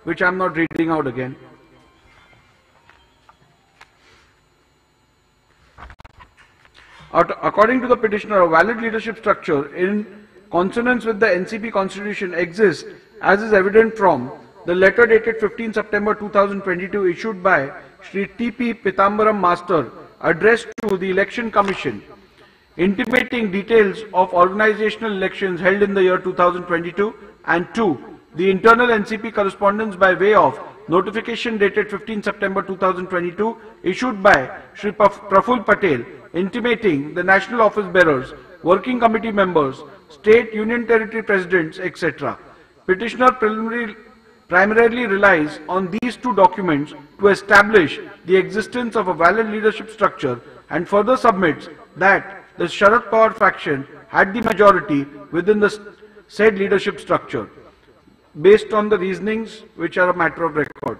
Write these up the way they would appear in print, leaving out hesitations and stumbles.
which I am not reading out again. According to the petitioner, a valid leadership structure in consonance with the NCP constitution exists, as is evident from the letter dated 15 September 2022 issued by Shri T.P. Pitambaram Master, addressed to the Election Commission, intimating details of organizational elections held in the year 2022, and 2. The internal NCP correspondence by way of notification dated 15 September 2022 issued by Shri Praful Patel, intimating the national office bearers, working committee members, state union territory presidents, etc. Petitioner primarily relies on these two documents to establish the existence of a valid leadership structure, and further submits that the Sharad Pawar faction had the majority within the said leadership structure, based on the reasonings which are a matter of record.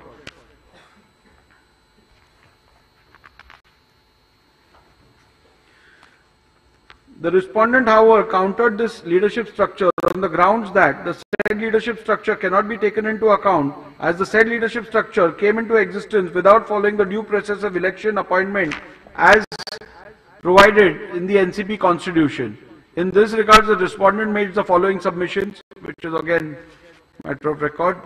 The respondent, however, countered this leadership structure on the grounds that the said leadership structure cannot be taken into account, as the said leadership structure came into existence without following the due process of election appointment as provided in the NCP constitution. In this regard, the respondent made the following submissions, which is again matter of record.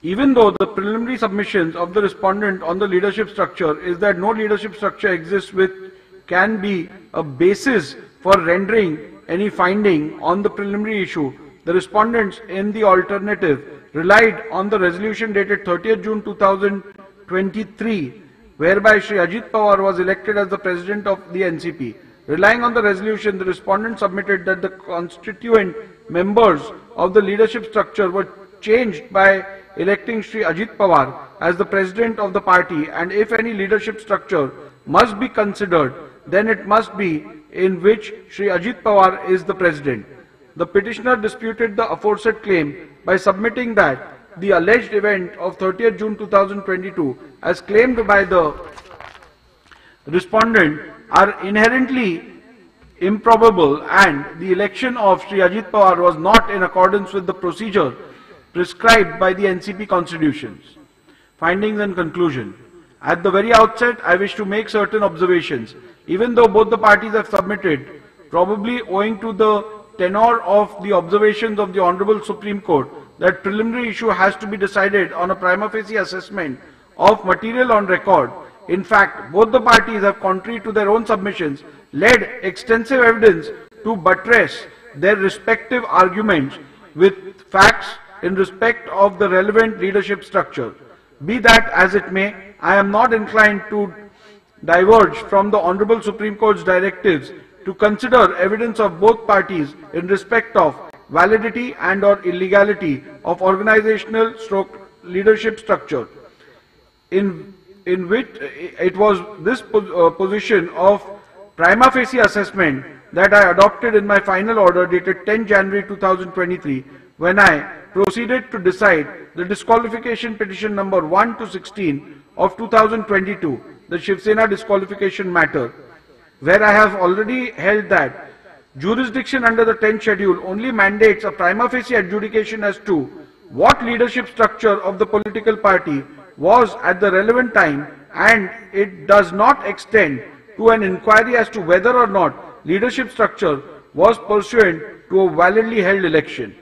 Even though the preliminary submissions of the respondent on the leadership structure is that no leadership structure exists which can be a basis for rendering any finding on the preliminary issue, the respondents in the alternative relied on the resolution dated 30th June 2023, whereby Shri Ajit Pawar was elected as the president of the NCP. Relying on the resolution, the respondent submitted that the constituent members of the leadership structure were changed by electing Shri Ajit Pawar as the president of the party, and if any leadership structure must be considered, then it must be in which Shri Ajit Pawar is the president. The petitioner disputed the aforesaid claim by submitting that the alleged event of 30th June 2022, as claimed by the respondent, are inherently improbable, and the election of Shri Ajit Pawar was not in accordance with the procedure prescribed by the NCP constitutions. Findings and conclusion. At the very outset, I wish to make certain observations. Even though both the parties have submitted, probably owing to the tenor of the observations of the Honorable Supreme Court, that preliminary issue has to be decided on a prima facie assessment of material on record. In fact, both the parties have, contrary to their own submissions, led extensive evidence to buttress their respective arguments with facts in respect of the relevant leadership structure. Be that as it may, I am not inclined to diverge from the Honorable Supreme Court's directives to consider evidence of both parties in respect of validity and or illegality of organizational leadership structure, in which it was this position of prima facie assessment that I adopted in my final order dated 10 January 2023, when I proceeded to decide the disqualification petition number 1 to 16 of 2022, the Shiv Sena disqualification matter, where I have already held that jurisdiction under the 10th schedule only mandates a prima facie adjudication as to what leadership structure of the political party was at the relevant time, and it does not extend to an inquiry as to whether or not leadership structure was pursuant to a validly held election.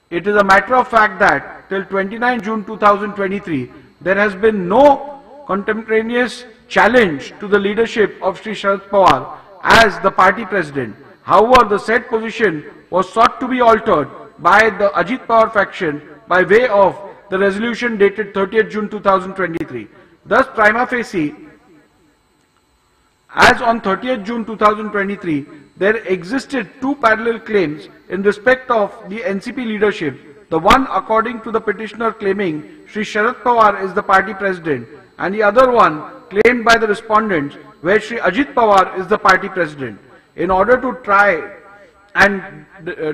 It is a matter of fact that till 29 June 2023, there has been no contemporaneous challenge to the leadership of Shri Sharad Pawar as the party president. However, the said position was sought to be altered by the Ajit Pawar faction by way of the resolution dated 30th June 2023. Thus, prima facie, as on 30th June 2023, there existed two parallel claims in respect of the NCP leadership, the one according to the petitioner claiming Shri Sharad Pawar is the party president, and the other one claimed by the respondents where Shri Ajit Pawar is the party president. In order to try and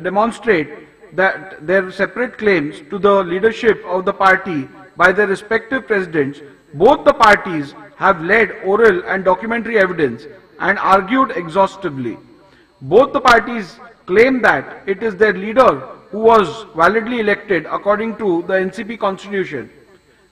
demonstrate that their separate claims to the leadership of the party by their respective presidents, both the parties have led oral and documentary evidence and argued exhaustively. Both the parties claim that it is their leader who was validly elected according to the NCP constitution,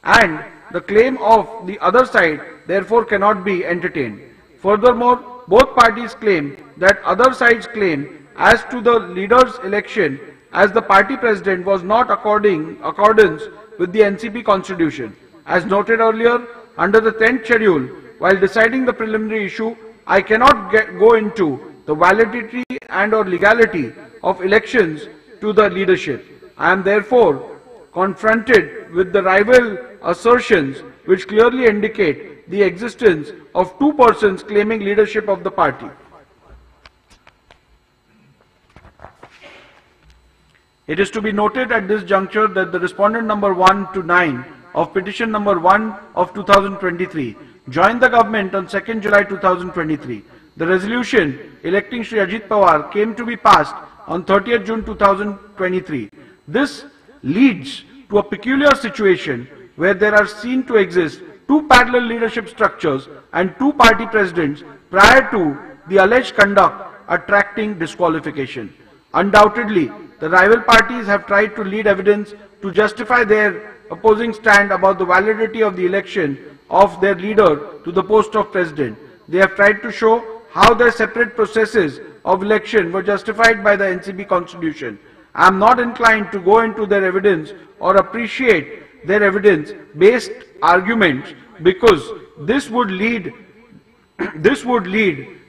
and the claim of the other side therefore cannot be entertained. Furthermore, both parties claim that other side's claim as to the leader's election as the party president was not accordance with the NCP constitution. As noted earlier, under the 10th schedule, while deciding the preliminary issue, I cannot go into the validity and or legality of elections to the leadership. I am therefore confronted with the rival assertions which clearly indicate the existence of two persons claiming leadership of the party. It is to be noted at this juncture that the respondent number 1 to 9 of petition number 1 of 2023 joined the government on 2nd July 2023. The resolution electing Shri Ajit Pawar came to be passed on 30th June 2023. This leads to a peculiar situation where there are seen to exist two parallel leadership structures and two party presidents prior to the alleged conduct attracting disqualification. Undoubtedly, the rival parties have tried to lead evidence to justify their opposing stand about the validity of the election of their leader to the post of president. They have tried to show how their separate processes of election were justified by the NCP constitution. I am not inclined to go into their evidence or appreciate their evidence-based arguments because this would lead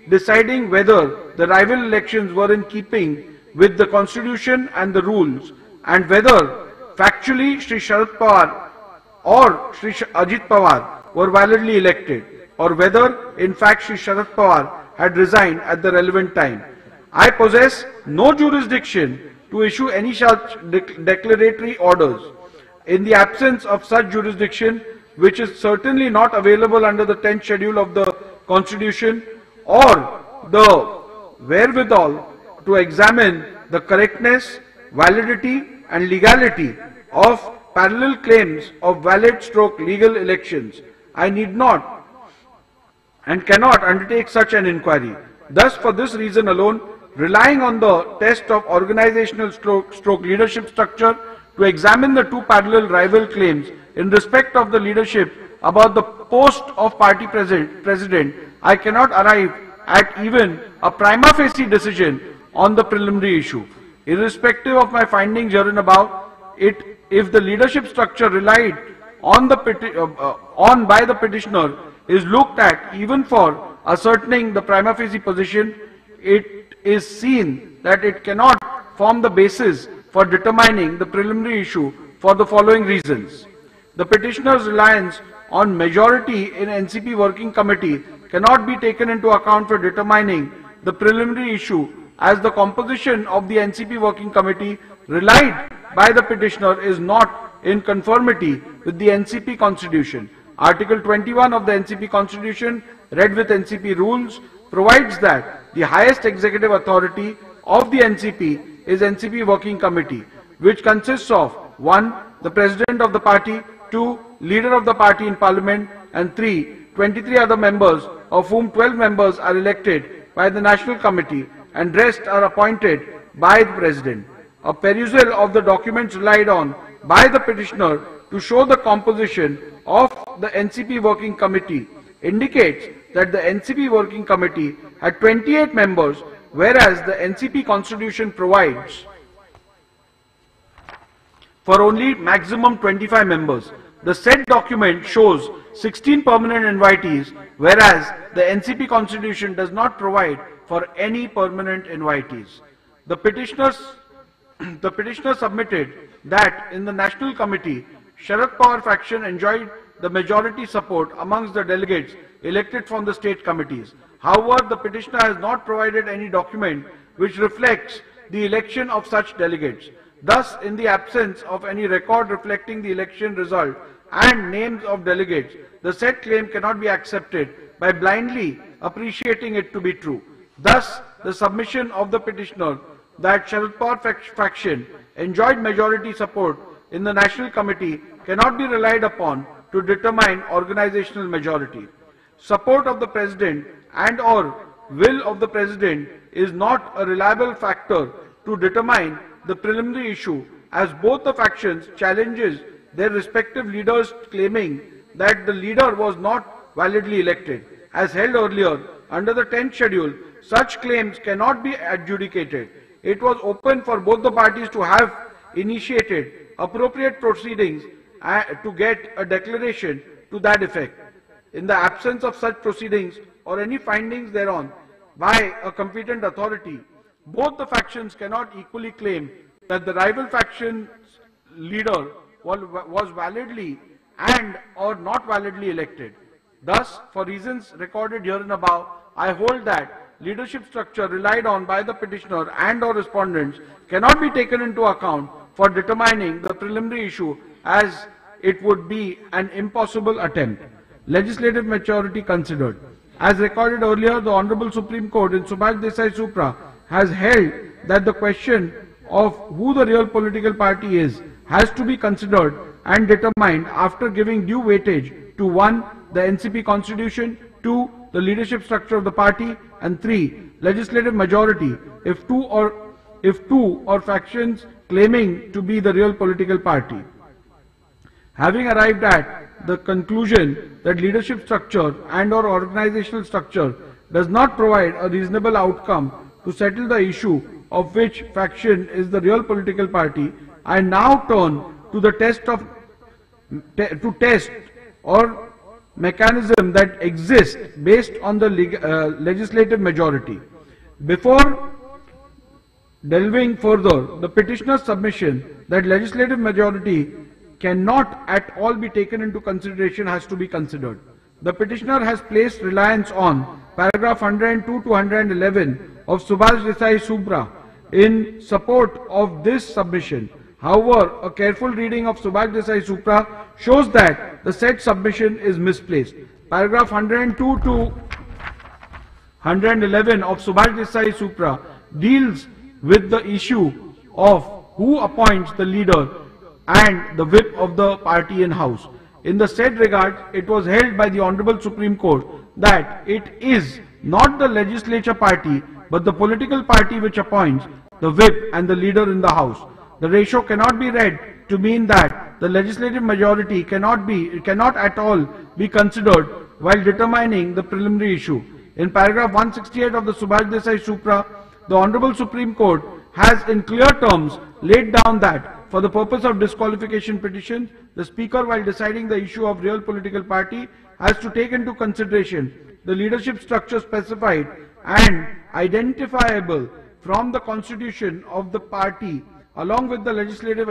deciding whether the rival elections were in keeping with the constitution and the rules, and whether factually Shri Sharad Pawar or Shri Ajit Pawar were validly elected, or whether in fact Shri Sharad Pawar had resigned at the relevant time. I possess no jurisdiction to issue any such declaratory orders. In the absence of such jurisdiction, which is certainly not available under the 10th schedule of the Constitution, or the wherewithal to examine the correctness, validity and legality of parallel claims of valid stroke legal elections, I need not and cannot undertake such an inquiry. Thus, for this reason alone, relying on the test of organizational stroke leadership structure to examine the two parallel rival claims in respect of the leadership about the post of party president, I cannot arrive at even a prima facie decision on the preliminary issue. Irrespective of my findings herein above, if the leadership structure relied on by the petitioner is looked at even for ascertaining the prima facie position, it is seen that it cannot form the basis for determining the preliminary issue for the following reasons. The petitioner's reliance on majority in NCP working committee cannot be taken into account for determining the preliminary issue, as the composition of the NCP working committee relied by the petitioner is not in conformity with the NCP constitution. Article 21 of the NCP constitution, read with NCP rules, provides that the highest executive authority of the NCP is NCP working committee, which consists of 1. the president of the party, 2. leader of the party in parliament, and 3. 23 other members, of whom 12 members are elected by the national committee and rest are appointed by the president. A perusal of the documents relied on by the petitioner to show the composition of the NCP working committee indicates that the NCP working committee had 28 members, whereas the NCP constitution provides for only maximum 25 members. The said document shows 16 permanent invitees, whereas the NCP constitution does not provide for any permanent invitees. The petitioner submitted that in the national committee, Sharad Pawar faction enjoyed the majority support amongst the delegates elected from the state committees. However, the petitioner has not provided any document which reflects the election of such delegates. Thus, in the absence of any record reflecting the election result and names of delegates, the said claim cannot be accepted by blindly appreciating it to be true. Thus, the submission of the petitioner that Sharad Pawar faction enjoyed majority support in the national committee cannot be relied upon to determine organizational majority. Support of the president and or will of the President is not a reliable factor to determine the preliminary issue, as both the factions challenges their respective leaders, claiming that the leader was not validly elected. As held earlier, under the 10th schedule, such claims cannot be adjudicated. It was open for both the parties to have initiated appropriate proceedings to get a declaration to that effect. In the absence of such proceedings or any findings thereon by a competent authority, both the factions cannot equally claim that the rival faction's leader was validly and or not validly elected. Thus, for reasons recorded here and above, I hold that leadership structure relied on by the petitioner and or respondents cannot be taken into account for determining the preliminary issue, as it would be an impossible attempt. Legislative maturity considered. As recorded earlier, the Honorable Supreme Court in Subhash Desai Supra has held that the question of who the real political party is has to be considered and determined after giving due weightage to 1. The NCP constitution, 2. The leadership structure of the party, and 3. Legislative majority if two or factions claiming to be the real political party. Having arrived at the conclusion that leadership structure and or organizational structure does not provide a reasonable outcome to settle the issue of which faction is the real political party, I now turn to the test or mechanism that exists based on the legislative majority. Before delving further, the petitioner's submission that legislative majority cannot at all be taken into consideration has to be considered. The petitioner has placed reliance on paragraph 102 to 111 of Subhash Desai Supra in support of this submission. However, a careful reading of Subhash Desai Supra shows that the said submission is misplaced. Paragraph 102 to 111 of Subhash Desai Supra deals with the issue of who appoints the leader and the whip of the party in house. In the said regard, it was held by the Honorable Supreme Court that it is not the legislature party but the political party which appoints the whip and the leader in the house. The ratio cannot be read to mean that the legislative majority cannot at all be considered while determining the preliminary issue. In paragraph 168 of the Subhash Desai Supra, the Honorable Supreme Court has in clear terms laid down that for the purpose of disqualification petitions, the Speaker, while deciding the issue of real political party, has to take into consideration the leadership structure specified and identifiable from the constitution of the party along with the legislative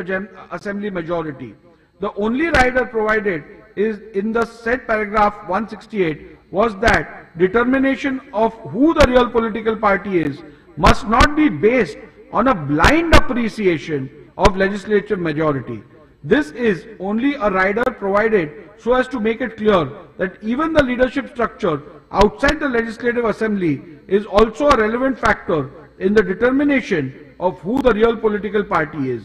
assembly majority. The only rider provided is in the said paragraph 168 was that determination of who the real political party is must not be based on a blind appreciation of legislative majority. This is only a rider provided so as to make it clear that even the leadership structure outside the legislative assembly is also a relevant factor in the determination of who the real political party is.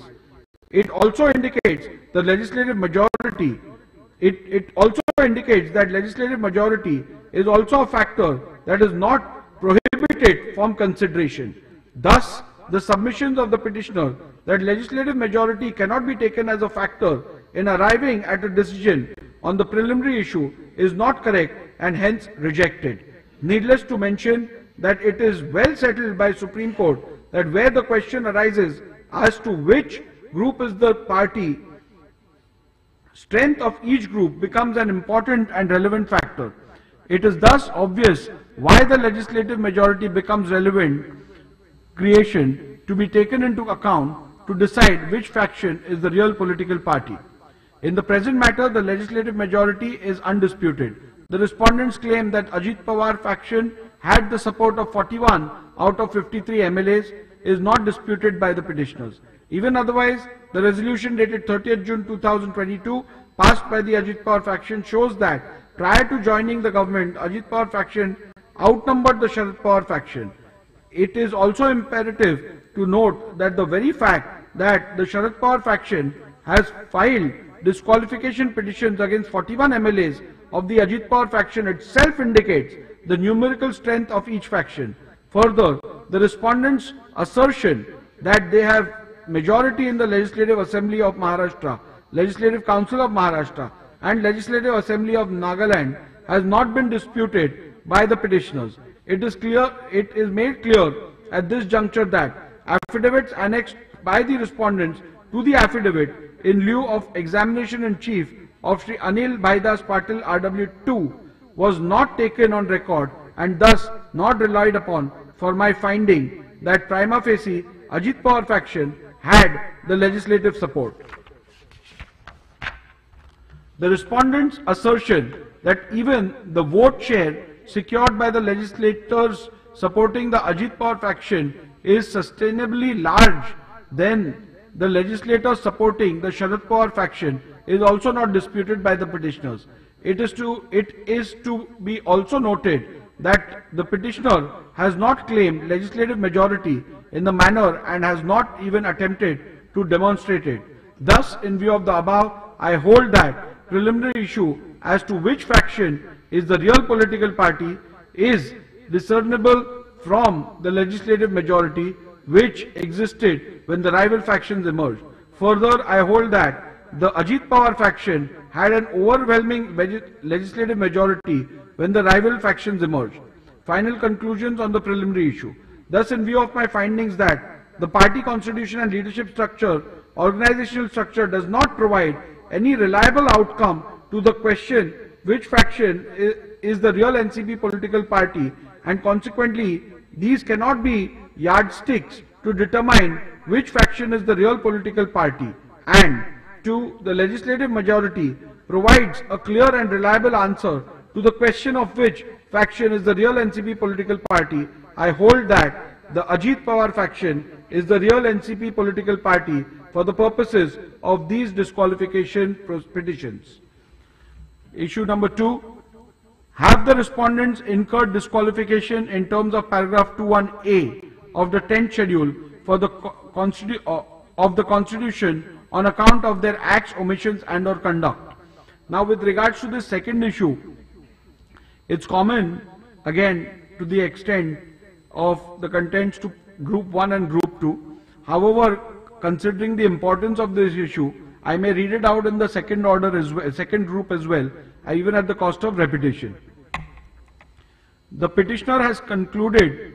It also indicates the legislative majority. It also indicates that legislative majority is also a factor that is not prohibited from consideration. Thus, the submissions of the petitioner that legislative majority cannot be taken as a factor in arriving at a decision on the preliminary issue is not correct and hence rejected. Needless to mention that it is well settled by Supreme Court that where the question arises as to which group is the party, strength of each group becomes an important and relevant factor. It is thus obvious why the legislative majority becomes relevant creation to be taken into account to decide which faction is the real political party. In the present matter, the legislative majority is undisputed. The respondents claim that Ajit Pawar faction had the support of 41 out of 53 MLAs is not disputed by the petitioners. Even otherwise, the resolution dated 30th June 2022 passed by the Ajit Pawar faction shows that prior to joining the government, Ajit Pawar faction outnumbered the Sharad Pawar faction. It is also imperative to note that the very fact that the Sharad Pawar faction has filed disqualification petitions against 41 MLAs of the Ajit Pawar faction itself indicates the numerical strength of each faction. Further, the respondents' assertion that they have majority in the Legislative Assembly of Maharashtra, Legislative Council of Maharashtra and Legislative Assembly of Nagaland has not been disputed by the petitioners. It is made clear at this juncture that affidavits annexed by the respondents to the affidavit in lieu of examination in chief of Sri Anil Bhaidas Patil RW2 was not taken on record and thus not relied upon for my finding that prima facie Ajit Pawar faction had the legislative support. The respondents' assertion that even the vote share secured by the legislators supporting the Ajit Pawar faction is sustainably large than the legislators supporting the Sharad Pawar faction is also not disputed by the petitioners. It is to be also noted that the petitioner has not claimed legislative majority in the manner and has not even attempted to demonstrate it. Thus, in view of the above, I hold that preliminary issue as to which faction is the real political party is discernible from the legislative majority which existed when the rival factions emerged. Further, I hold that the Ajit Pawar faction had an overwhelming legislative majority when the rival factions emerged. Final conclusions on the preliminary issue. Thus, in view of my findings that the party constitution and leadership structure, organizational structure does not provide any reliable outcome to the question which faction is the real NCP political party, and consequently these cannot be yardsticks to determine which faction is the real political party, and to the legislative majority provides a clear and reliable answer to the question of which faction is the real NCP political party, I hold that the Ajit Pawar faction is the real NCP political party for the purposes of these disqualification petitions. Issue number 2. Have the respondents incurred disqualification in terms of paragraph 21A of the 10th schedule for the of the Constitution on account of their acts, omissions and or conduct? Now, with regards to this second issue, it's common again to the extent of the contents to group 1 and group 2. However, considering the importance of this issue, I may read it out in the second order as well, second group as well, even at the cost of repetition. The petitioner has concluded,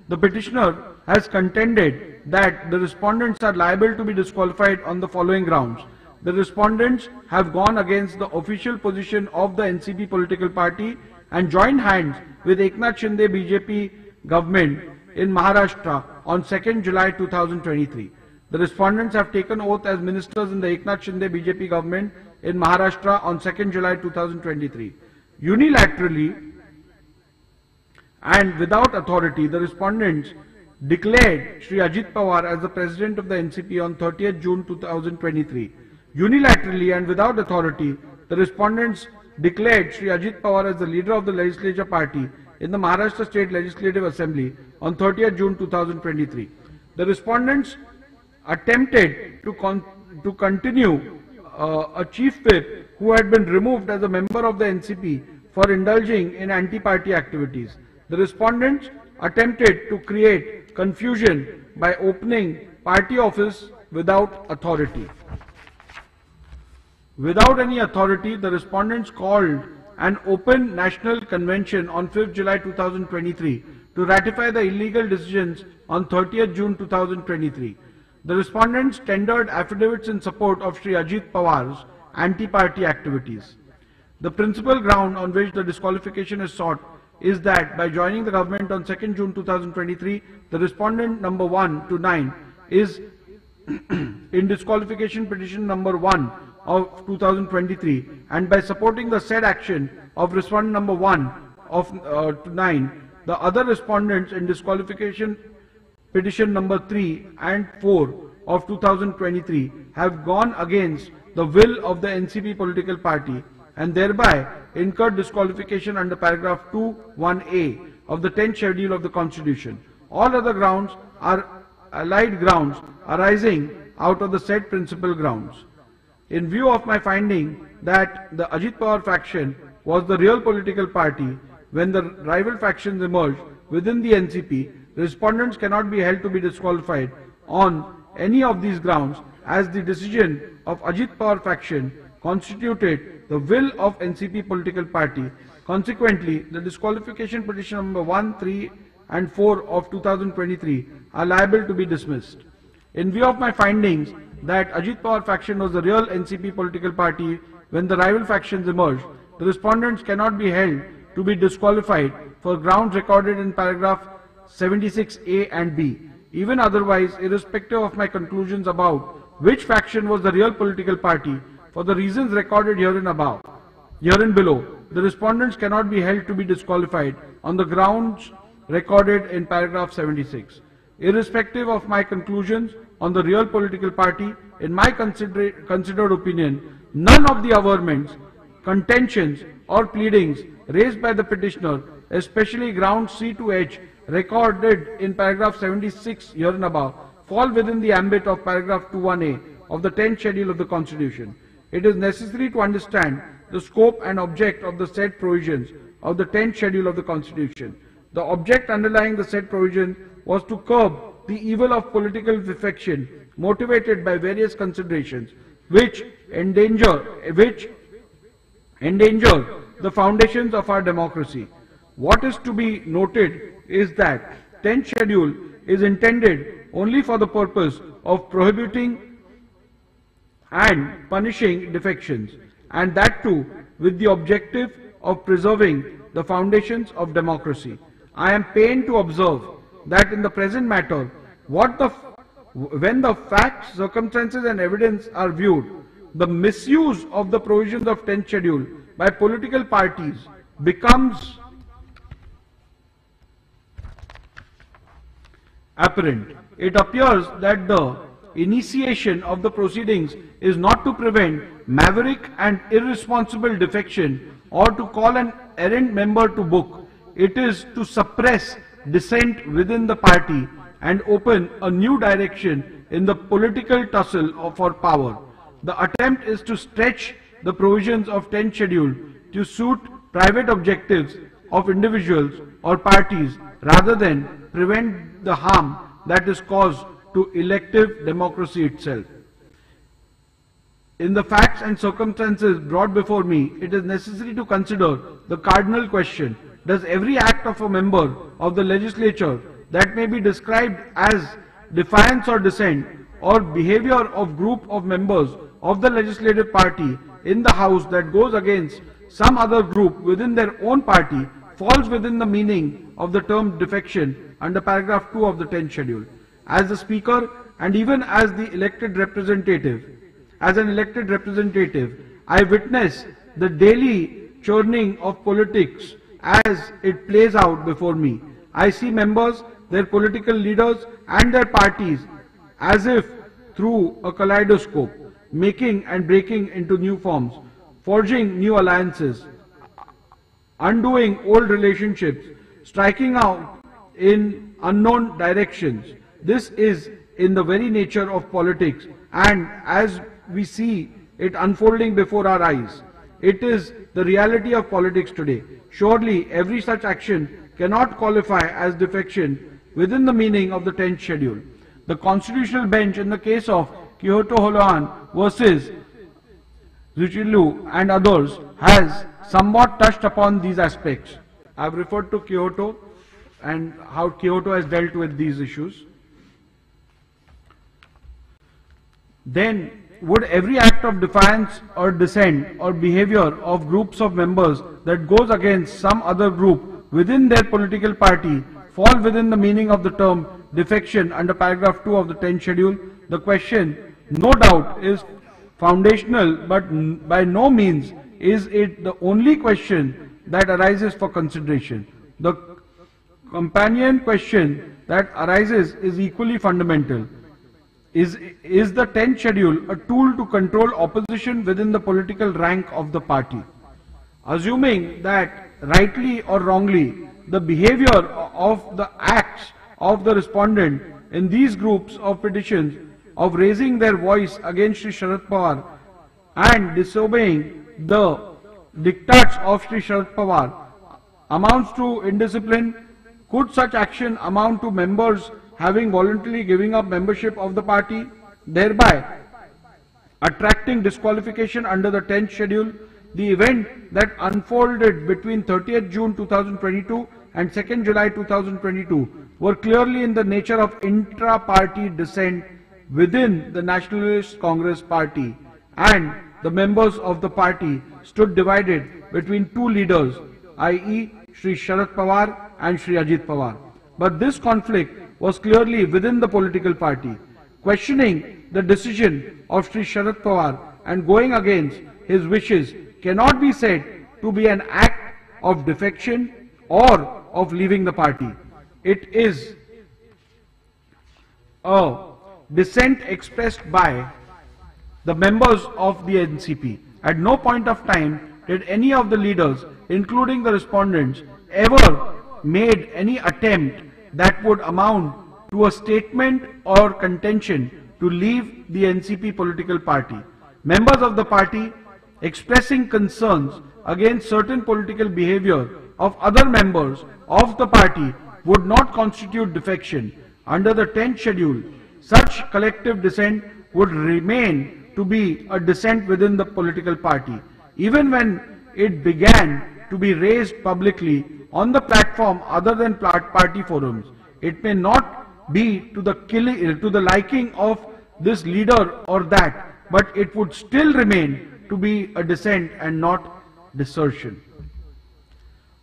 the petitioner has contended that the respondents are liable to be disqualified on the following grounds. The respondents have gone against the official position of the NCP political party and joined hands with Eknath Shinde BJP government in Maharashtra on 2nd July 2023. The respondents have taken oath as ministers in the Eknath Shinde BJP government in Maharashtra on 2nd July 2023. Unilaterally and without authority, the respondents declared Shri Ajit Pawar as the president of the NCP on 30th June 2023. Unilaterally and without authority, the respondents declared Shri Ajit Pawar as the leader of the legislature party in the Maharashtra State Legislative Assembly on 30th June 2023. The respondents attempted to continue a chief whip who had been removed as a member of the NCP for indulging in anti-party activities. The respondents attempted to create confusion by opening party office without authority. Without any authority, the respondents called an open national convention on 5th July 2023 to ratify the illegal decisions on 30th June 2023. The respondents tendered affidavits in support of Shri Ajit Pawar's anti-party activities. The principal ground on which the disqualification is sought is that by joining the government on 2nd June 2023, the respondent number 1 to 9 is in disqualification petition number 1 of 2023, and by supporting the said action of respondent number 1 of to 9, the other respondents in disqualification petition number 3 and 4 of 2023 have gone against the will of the NCP political party and thereby incurred disqualification under paragraph 2(1)(a) of the 10th schedule of the Constitution. All other grounds are allied grounds arising out of the said principal grounds. In view of my finding that the Ajit Pawar faction was the real political party, when the rival factions emerged within the NCP, respondents cannot be held to be disqualified on any of these grounds, as the decision of Ajit Pawar faction constituted the will of NCP political party. Consequently, the disqualification petition number 1, 3 and 4 of 2023 are liable to be dismissed. In view of my findings that Ajit Pawar faction was the real NCP political party when the rival factions emerged, the respondents cannot be held to be disqualified for grounds recorded in paragraph 76A and B. Even otherwise, irrespective of my conclusions about which faction was the real political party, for the reasons recorded herein below, the respondents cannot be held to be disqualified on the grounds recorded in paragraph 76. Irrespective of my conclusions on the real political party, in my considered opinion, none of the averments, contentions or pleadings raised by the petitioner, especially grounds C to H recorded in paragraph 76 hereinabove, fall within the ambit of paragraph 21A of the 10th schedule of the Constitution. It is necessary to understand the scope and object of the said provisions of the 10th schedule of the Constitution. The object underlying the said provision was to curb the evil of political defection motivated by various considerations which endanger the foundations of our democracy. What is to be noted is that 10th schedule is intended only for the purpose of prohibiting and punishing defections, and that too with the objective of preserving the foundations of democracy. I am pained to observe that in the present matter, when the facts, circumstances and evidence are viewed, the misuse of the provisions of 10th schedule by political parties becomes apparent. It appears that the initiation of the proceedings is not to prevent maverick and irresponsible defection or to call an errant member to book. It is to suppress dissent within the party and open a new direction in the political tussle for power. The attempt is to stretch the provisions of 10th schedule to suit private objectives of individuals or parties rather than prevent the harm that is caused to elective democracy itself. In the facts and circumstances brought before me, it is necessary to consider the cardinal question: does every act of a member of the legislature that may be described as defiance or dissent or behavior of group of members of the legislative party in the House that goes against some other group within their own party falls within the meaning of the term defection under paragraph 2 of the 10th schedule? As the Speaker and even as an elected representative, I witness the daily churning of politics as it plays out before me. I see members, their political leaders and their parties as if through a kaleidoscope, making and breaking into new forms, forging new alliances, undoing old relationships, striking out in unknown directions. This is in the very nature of politics, and as we see it unfolding before our eyes, it is the reality of politics today. Surely every such action cannot qualify as defection within the meaning of the 10th schedule. The constitutional bench in the case of Kyoto Holohan versus Zuchilu and others has somewhat touched upon these aspects. I have referred to Kyoto and how Kyoto has dealt with these issues. Then, would every act of defiance or dissent or behavior of groups of members that goes against some other group within their political party fall within the meaning of the term defection under paragraph 2 of the 10th schedule? The question, no doubt, is foundational, but by no means is it the only question that arises for consideration. The companion question that arises is equally fundamental. Is the 10th schedule a tool to control opposition within the political rank of the party? Assuming that rightly or wrongly the behavior of the acts of the respondent in these groups of petitions of raising their voice against Sri Sharad Pawar and disobeying the diktats of Sri Sharad Pawar amounts to indiscipline? Could such action amount to members having voluntarily giving up membership of the party, thereby attracting disqualification under the 10th schedule? The event that unfolded between 30th June 2022 and 2nd July 2022 were clearly in the nature of intra-party dissent within the Nationalist Congress Party, and the members of the party stood divided between two leaders, i.e. Shri Sharad Pawar and Shri Ajit Pawar. But this conflict was clearly within the political party. Questioning the decision of Shri Sharad Pawar and going against his wishes cannot be said to be an act of defection or of leaving the party. It is a dissent expressed by the members of the NCP. At no point of time did any of the leaders, including the respondents, ever made any attempt that would amount to a statement or contention to leave the NCP political party. Members of the party expressing concerns against certain political behavior of other members of the party would not constitute defection. Under the 10th schedule, such collective dissent would remain to be a dissent within the political party, even when it began to be raised publicly on the platform other than party forums. It may not be to the liking of this leader or that, but it would still remain to be a dissent and not desertion.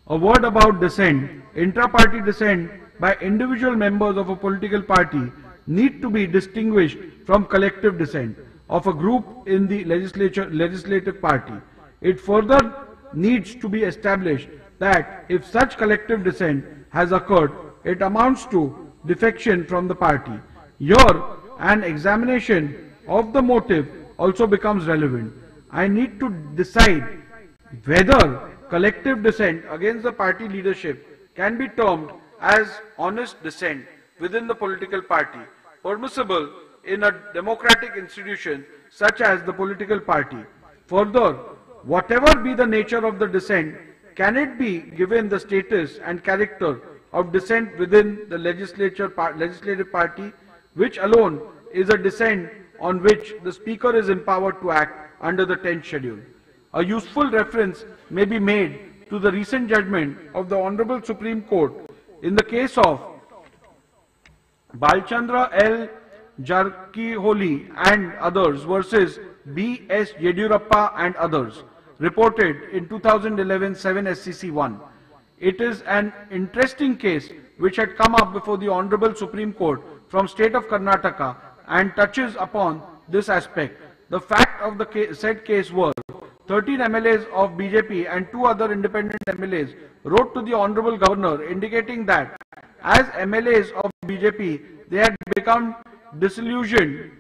A word about dissent. Intra-party dissent by individual members of a political party need to be distinguished from collective dissent of a group in the legislative party. It further needs to be established that if such collective dissent has occurred, it amounts to defection from the party. Here, an examination of the motive also becomes relevant. I need to decide whether collective dissent against the party leadership can be termed as honest dissent within the political party, permissible in a democratic institution such as the political party. Further, whatever be the nature of the dissent, can it be given the status and character of dissent within the legislative party, which alone is a dissent on which the Speaker is empowered to act under the 10th schedule. A useful reference may be made to the recent judgment of the Honorable Supreme Court in the case of Balchandra L. Jarkiholi and others versus B.S. Yediyurappa and others, reported in 2011 7 SCC 1. It is an interesting case which had come up before the Honorable Supreme Court from state of Karnataka and touches upon this aspect. The fact of the said case were 13 MLAs of BJP and 2 other independent MLAs wrote to the Honorable Governor indicating that as MLAs of BJP they had become disillusioned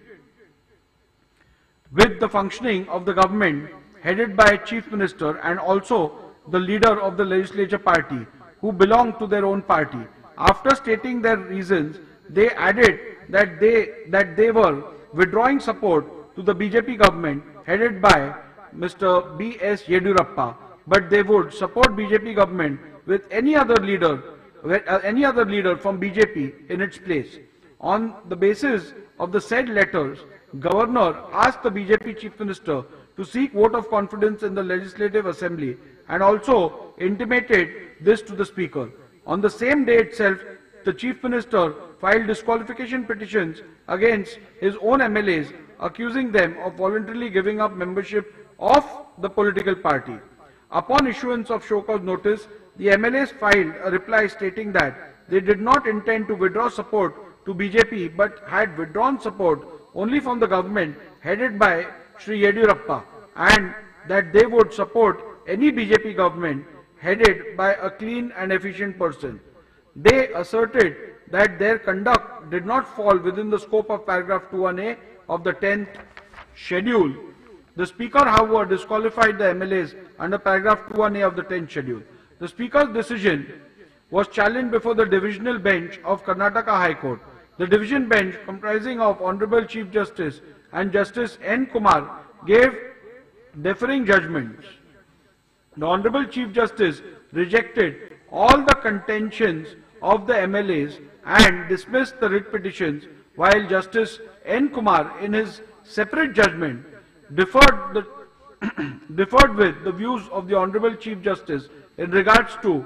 with the functioning of the government headed by Chief Minister and also the leader of the legislature party who belonged to their own party. After stating their reasons, they added that they were withdrawing support to the BJP government headed by Mr. B.S. Yediyurappa, but they would support BJP government with any other leader from BJP in its place. On the basis of the said letters, Governor asked the BJP Chief Minister to seek vote of confidence in the Legislative Assembly and also intimated this to the Speaker. On the same day itself, the Chief Minister filed disqualification petitions against his own MLAs, accusing them of voluntarily giving up membership of the political party. Upon issuance of show cause notice, the MLAs filed a reply stating that they did not intend to withdraw support to BJP but had withdrawn support only from the government headed by Shri Yediyurappa, and that they would support any BJP government headed by a clean and efficient person. They asserted that their conduct did not fall within the scope of paragraph 21A of the 10th schedule. The Speaker, however, disqualified the MLAs under paragraph 21A of the 10th schedule. The Speaker's decision was challenged before the divisional bench of Karnataka High Court. The division bench, comprising of Honorable Chief Justice and Justice N. Kumar, gave differing judgments. The Honorable Chief Justice rejected all the contentions of the MLAs and dismissed the writ petitions, while Justice N. Kumar, in his separate judgment, differed with the views of the Honorable Chief Justice in regards to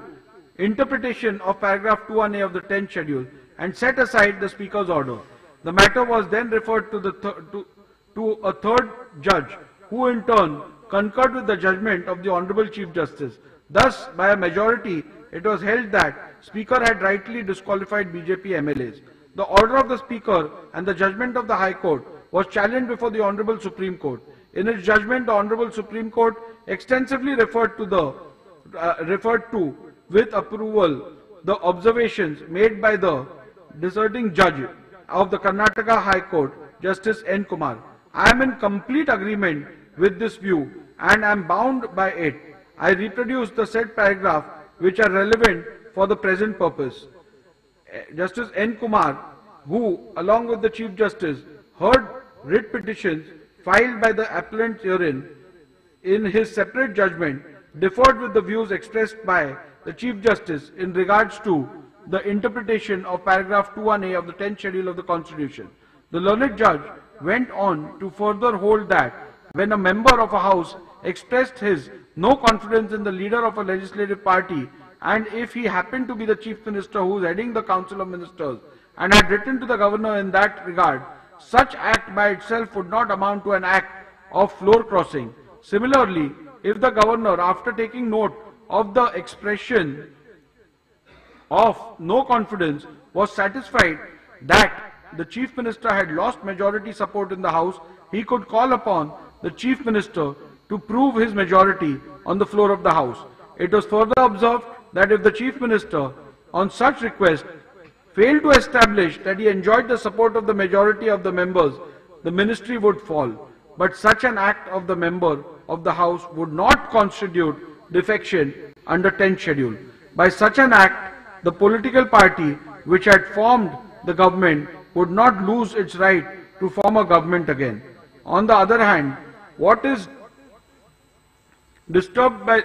interpretation of paragraph 21A of the 10th schedule and set aside the Speaker's order. The matter was then referred to a third judge, who in turn concurred with the judgment of the Honorable Chief Justice. Thus, by a majority, it was held that Speaker had rightly disqualified BJP MLAs. The order of the Speaker and the judgment of the High Court was challenged before the Honorable Supreme Court. In its judgment, the Honorable Supreme Court extensively referred to with approval the observations made by the dissenting judge of the Karnataka High Court, Justice N. Kumar. I am in complete agreement with this view and am bound by it. I reproduce the said paragraph which are relevant for the present purpose. Justice N. Kumar, who along with the Chief Justice heard writ petitions filed by the appellant herein, in his separate judgment, differed with the views expressed by the Chief Justice in regards to the interpretation of paragraph 21A of the 10th schedule of the Constitution. The learned judge went on to further hold that when a member of a house expressed his no confidence in the leader of a legislative party, and if he happened to be the Chief Minister who is heading the Council of Ministers and had written to the Governor in that regard, such act by itself would not amount to an act of floor crossing. Similarly, if the Governor, after taking note of the expression of no confidence, was satisfied that the Chief Minister had lost majority support in the House, he could call upon the Chief Minister to prove his majority on the floor of the House. It was further observed that if the Chief Minister, on such request, failed to establish that he enjoyed the support of the majority of the members, the ministry would fall. But such an act of the member of the House would not constitute defection under 10th schedule. By such an act, the political party which had formed the government would not lose its right to form a government again. On the other hand, what is disturbed by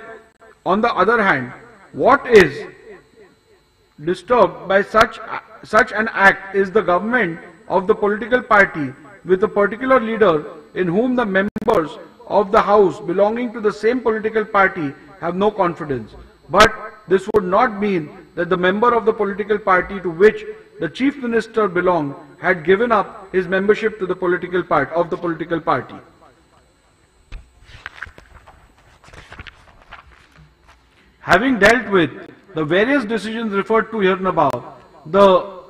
such an act is the government of the political party with a particular leader in whom the members of the House belonging to the same political party have no confidence. But this would not mean that the member of the political party to which the Chief Minister belonged had given up his membership to the political party. Having dealt with the various decisions referred to hereinabove, the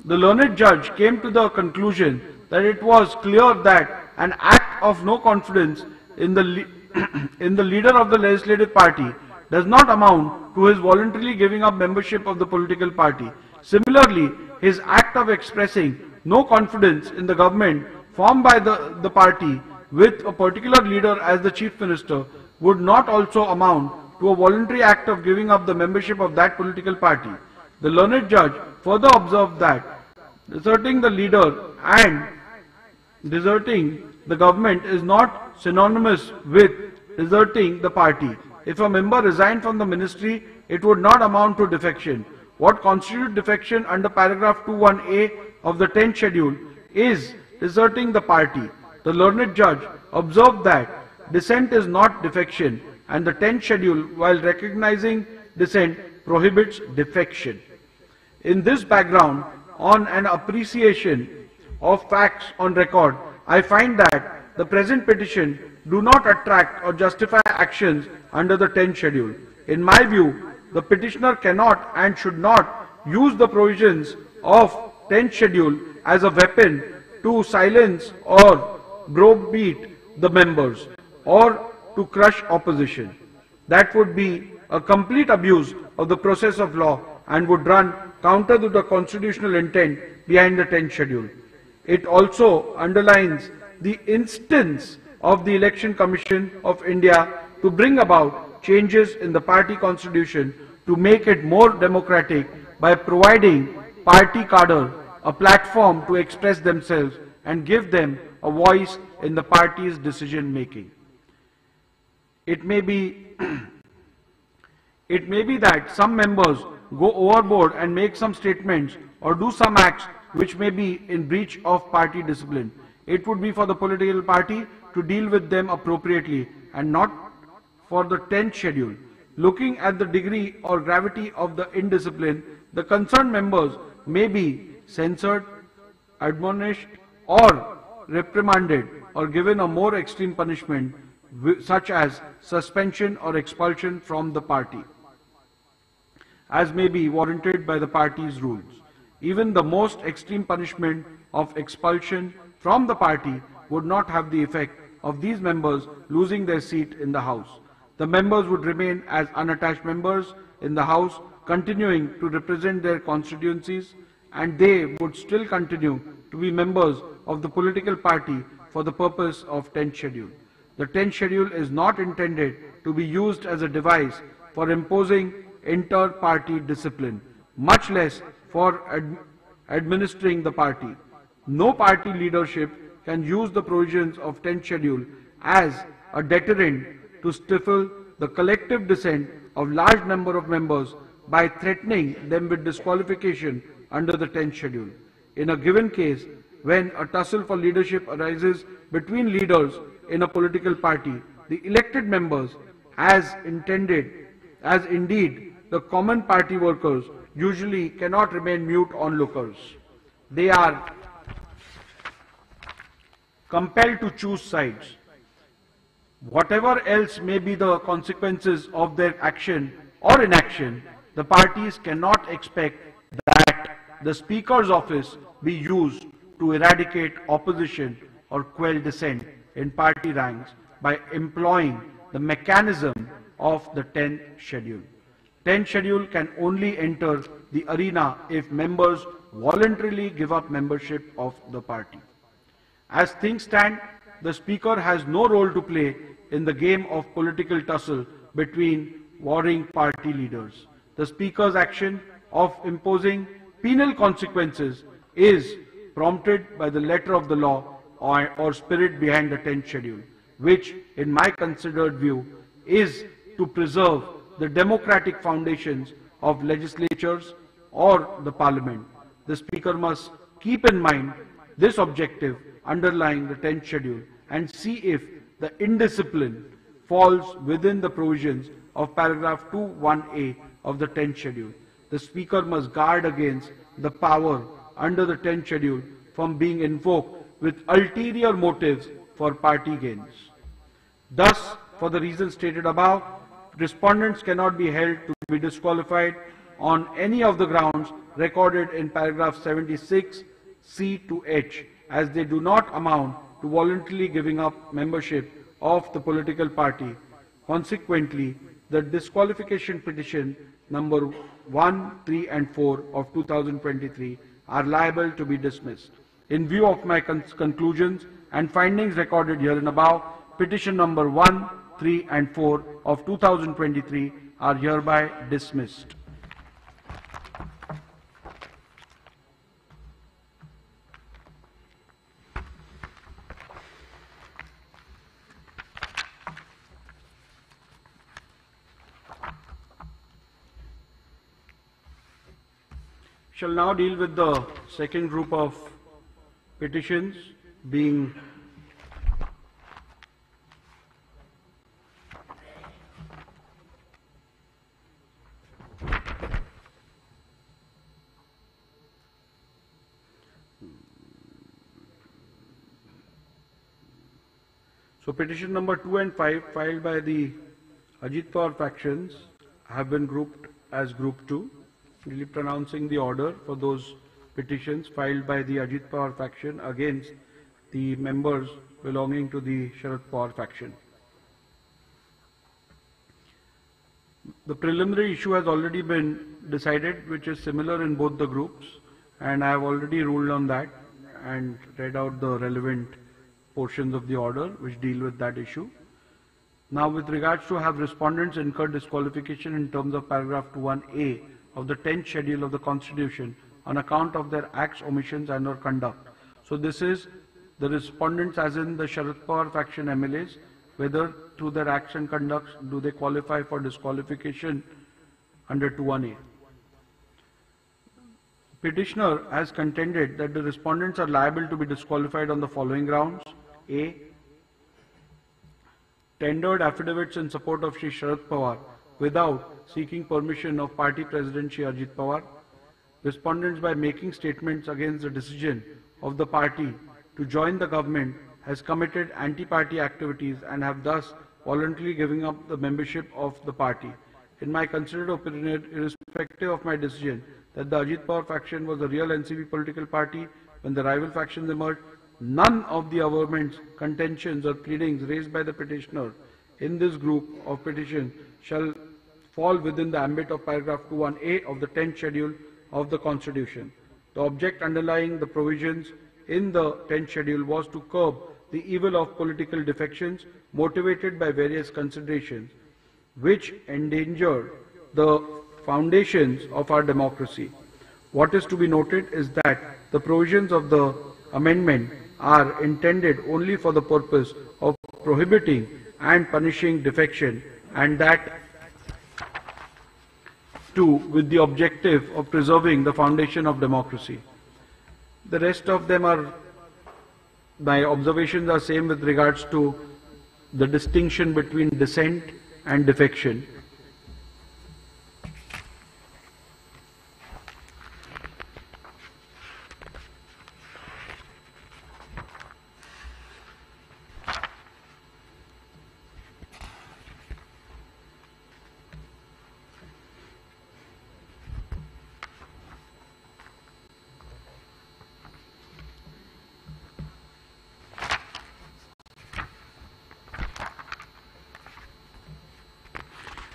learned judge came to the conclusion that it was clear that an act of no confidence in the leader of the legislative party does not amount to his voluntarily giving up membership of the political party. Similarly, his act of expressing no confidence in the government formed by the party with a particular leader as the Chief Minister would not also amount to a voluntary act of giving up the membership of that political party. The learned judge further observed that deserting the leader and deserting the government is not synonymous with deserting the party. If a member resigned from the ministry, it would not amount to defection. What constitutes defection under paragraph 21A of the 10th schedule is deserting the party. The learned judge observed that dissent is not defection, and the 10th schedule, while recognizing dissent, prohibits defection. In this background, on an appreciation of facts on record, I find that the present petition do not attract or justify actions under the 10th schedule. In my view, the petitioner cannot and should not use the provisions of 10th schedule as a weapon to silence or browbeat the members or to crush opposition. That would be a complete abuse of the process of law and would run counter to the constitutional intent behind the 10th schedule. It also underlines the instance of the Election Commission of India to bring about changes in the party constitution to make it more democratic by providing party cadre a platform to express themselves and give them a voice in the party's decision making. It may be It may be that some members go overboard and make some statements or do some acts which may be in breach of party discipline. It would be for the political party to deal with them appropriately and not for the 10th schedule. Looking at the degree or gravity of the indiscipline, the concerned members may be censured, admonished, or reprimanded or given a more extreme punishment such as suspension or expulsion from the party, as may be warranted by the party's rules. Even the most extreme punishment of expulsion from the party would not have the effect of these members losing their seat in the House. The members would remain as unattached members in the House, continuing to represent their constituencies, and they would still continue to be members of the political party for the purpose of 10th schedule. The 10th schedule is not intended to be used as a device for imposing inter-party discipline, much less for administering the party. No party leadership can use the provisions of 10th schedule as a deterrent to stifle the collective dissent of large number of members by threatening them with disqualification under the 10th schedule. In a given case, when a tussle for leadership arises between leaders in a political party, the elected members, as indeed the common party workers, usually cannot remain mute onlookers. They are compelled to choose sides. Whatever else may be the consequences of their action or inaction, the parties cannot expect that the Speaker's office be used to eradicate opposition or quell dissent in party ranks by employing the mechanism of the 10th schedule. 10th schedule can only enter the arena if members voluntarily give up membership of the party. As things stand, the Speaker has no role to play in the game of political tussle between warring party leaders. The Speaker's action of imposing penal consequences is prompted by the letter of the law or spirit behind the 10th schedule, which, in my considered view, is to preserve the democratic foundations of legislatures or the parliament. The Speaker must keep in mind this objective underlying the 10th schedule and see if the indiscipline falls within the provisions of paragraph 2(1)(a) of the 10th schedule. The Speaker must guard against the power under the 10th schedule from being invoked with ulterior motives for party gains. Thus, for the reasons stated above, respondents cannot be held to be disqualified on any of the grounds recorded in paragraph 76 C to H, as they do not amount to voluntarily giving up membership of the political party. Consequently, the disqualification petition number 1, 3 and 4 of 2023 are liable to be dismissed. In view of my conclusions and findings recorded here and above, petition number 1, 3 and 4 of 2023 are hereby dismissed. Shall now deal with the second group of petitions, being petition number 2 and 5 filed by the Ajit Pawar factions have been grouped as group 2. Really pronouncing the order for those petitions filed by the Ajit Pawar faction against the members belonging to the Sharad Pawar faction. The preliminary issue has already been decided, which is similar in both the groups, and I have already ruled on that and read out the relevant portions of the order which deal with that issue. Now, with regards to have respondents incurred disqualification in terms of paragraph 2(1)(a) of the 10th schedule of the Constitution on account of their acts, omissions and or conduct. So this is the respondents as in the Sharad Pawar faction MLAs, whether through their acts and conducts do they qualify for disqualification under 2(1)(a). Petitioner has contended that the respondents are liable to be disqualified on the following grounds. A. Tendered affidavits in support of Shri Sharad Pawar without seeking permission of party president Shri Ajit Pawar. Respondents, by making statements against the decision of the party to join the government, has committed anti-party activities and have thus voluntarily given up the membership of the party. In my considered opinion, irrespective of my decision that the Ajit Pawar faction was a real NCP political party when the rival factions emerged, none of the averments, contentions or pleadings raised by the petitioner in this group of petitions shall fall within the ambit of paragraph 2(1)(a) of the 10th schedule of the Constitution. The object underlying the provisions in the 10th schedule was to curb the evil of political defections motivated by various considerations which endanger the foundations of our democracy. What is to be noted is that the provisions of the amendment are intended only for the purpose of prohibiting and punishing defection, and that too with the objective of preserving the foundation of democracy. The rest of them are, my observations are same with regards to the distinction between dissent and defection.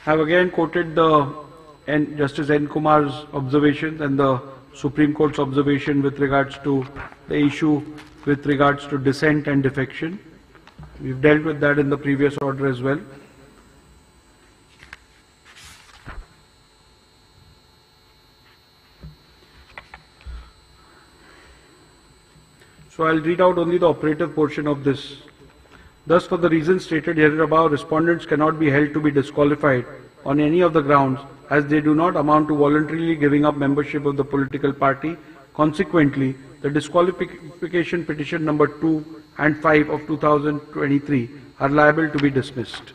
I have again quoted the Justice N. Kumar's observations and the Supreme Court's observation with regards to the issue with regards to dissent and defection. We've dealt with that in the previous order as well. So I'll read out only the operative portion of this. Thus, for the reasons stated herabove, respondents cannot be held to be disqualified on any of the grounds, as they do not amount to voluntarily giving up membership of the political party. Consequently, the disqualification petition number 2 and 5 of 2023 are liable to be dismissed.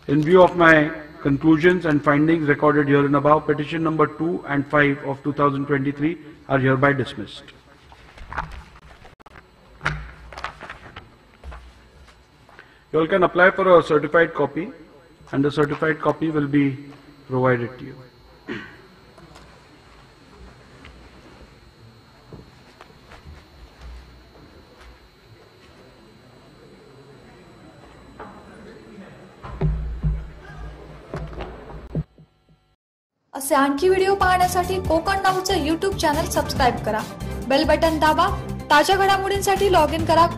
In view of my conclusions and findings recorded herein above, petition number 2 and 5 of 2023 are hereby dismissed. You all can apply for a certified copy, and the certified copy will be provided to you. असे आणखी video पाहण्यासाठी Konkan नाऊचं YouTube channel subscribe करा. Bell button दाबा. ताज्या घडामोडींसाठी log in करा